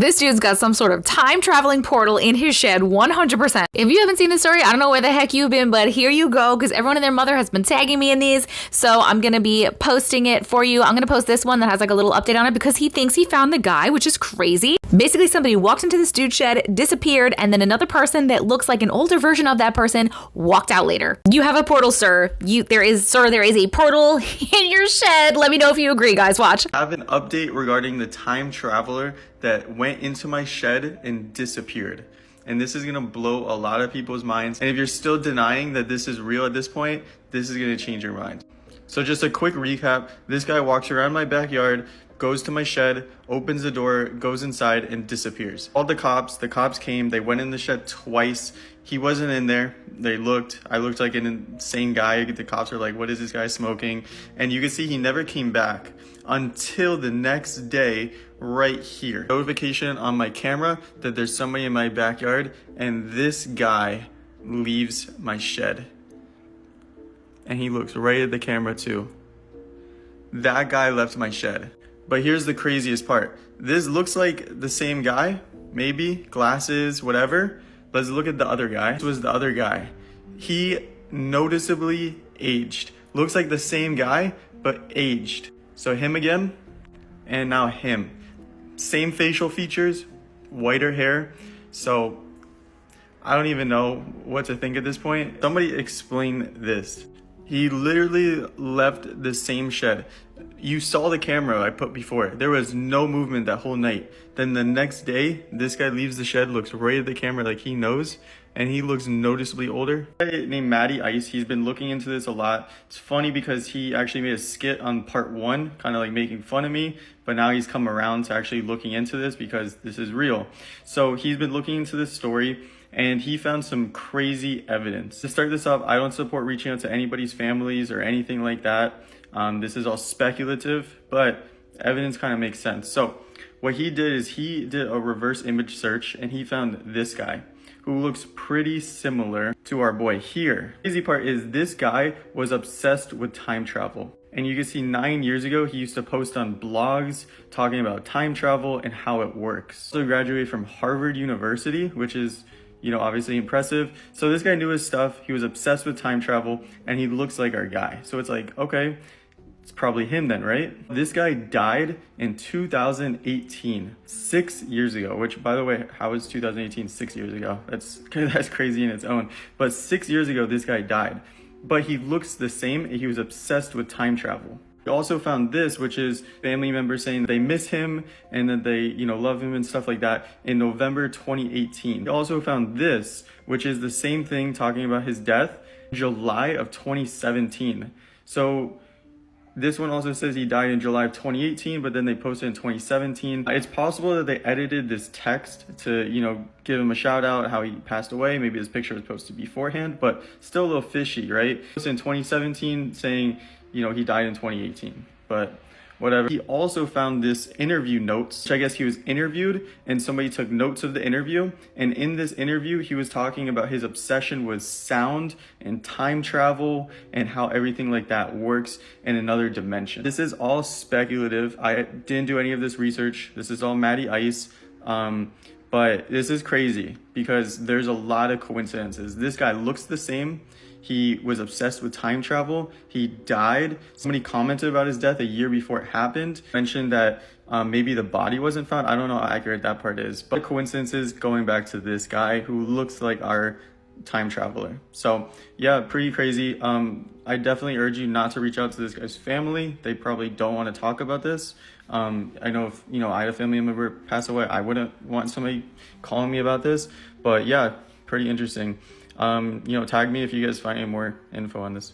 This dude's got some sort of time traveling portal in his shed 100%. If you haven't seen this story, I don't know where the heck you've been, but here you go, because everyone and their mother has been tagging me in these. So I'm going to be posting it for you. I'm going to post this one that has like a little update on it because he thinks he found the guy, which is crazy. Basically, somebody walked into this dude's shed, disappeared, and then another person that looks like an older version of that person walked out later. You have a portal, sir. There is a portal in your shed. Let me know if you agree, guys. Watch. I have an update regarding the time traveler that went into my shed and disappeared. And this is gonna blow a lot of people's minds. And if you're still denying that this is real at this point, this is gonna change your mind. So just a quick recap. This guy walks around my backyard, goes to my shed, opens the door, goes inside, and disappears. Called the cops came, they went in the shed twice. He wasn't in there. They looked, I looked like an insane guy. The cops were like, what is this guy smoking? And you can see he never came back until the next day right here. Notification on my camera that there's somebody in my backyard, and this guy leaves my shed. And he looks right at the camera too. That guy left my shed. But here's the craziest part. This looks like the same guy, maybe, glasses, whatever. Let's look at the other guy. This was the other guy. He noticeably aged. Looks like the same guy, but aged. So him again, and now him. Same facial features, whiter hair. So I don't even know what to think at this point. Somebody explain this. He literally left the same shed. You saw the camera I put before. There was no movement that whole night. Then the next day, this guy leaves the shed, looks right at the camera like he knows, and he looks noticeably older. A guy named Matty Ice, he's been looking into this a lot. It's funny because he actually made a skit on part 1, kind of like making fun of me, but now he's come around to actually looking into this because this is real. So he's been looking into this story, and he found some crazy evidence. To start this off, I don't support reaching out to anybody's families or anything like that. This is all speculative, but evidence kind of makes sense. So what he did is he did a reverse image search, and he found this guy who looks pretty similar to our boy here. The crazy part is this guy was obsessed with time travel. And you can see 9 years ago, he used to post on blogs talking about time travel and how it works. So he graduated from Harvard University, which is, you know, obviously impressive. So this guy knew his stuff. He was obsessed with time travel, and he looks like our guy. So it's like, okay, it's probably him then, right? This guy died in 2018, 6 years ago, which, by the way, how is 2018 6 years ago? That's crazy in its own. But 6 years ago, this guy died. But he looks the same, and he was obsessed with time travel. We also found this, which is family members saying they miss him and that they, you know, love him and stuff like that in November 2018. We also found this, which is the same thing talking about his death, July of 2017. So this one also says he died in July of 2018, but then they posted in 2017. It's possible that they edited this text to, you know, give him a shout out, how he passed away. Maybe his picture was posted beforehand, but still a little fishy, right? It was in 2017 saying, you know, he died in 2018, but whatever. He also found this interview notes, which I guess he was interviewed and somebody took notes of the interview. And in this interview, he was talking about his obsession with sound and time travel and how everything like that works in another dimension. This is all speculative. I didn't do any of this research. This is all Matty Ice. But this is crazy because there's a lot of coincidences. This guy looks the same. He was obsessed with time travel. He died. Somebody commented about his death a year before it happened. Mentioned that maybe the body wasn't found. I don't know how accurate that part is. But coincidences going back to this guy who looks like our time traveler. So yeah, pretty crazy. I definitely urge you not to reach out to this guy's family. They probably don't want to talk about this. I know if, you know, I had a family member pass away, I wouldn't want somebody calling me about this. But yeah, pretty interesting. You know, tag me if you guys find any more info on this.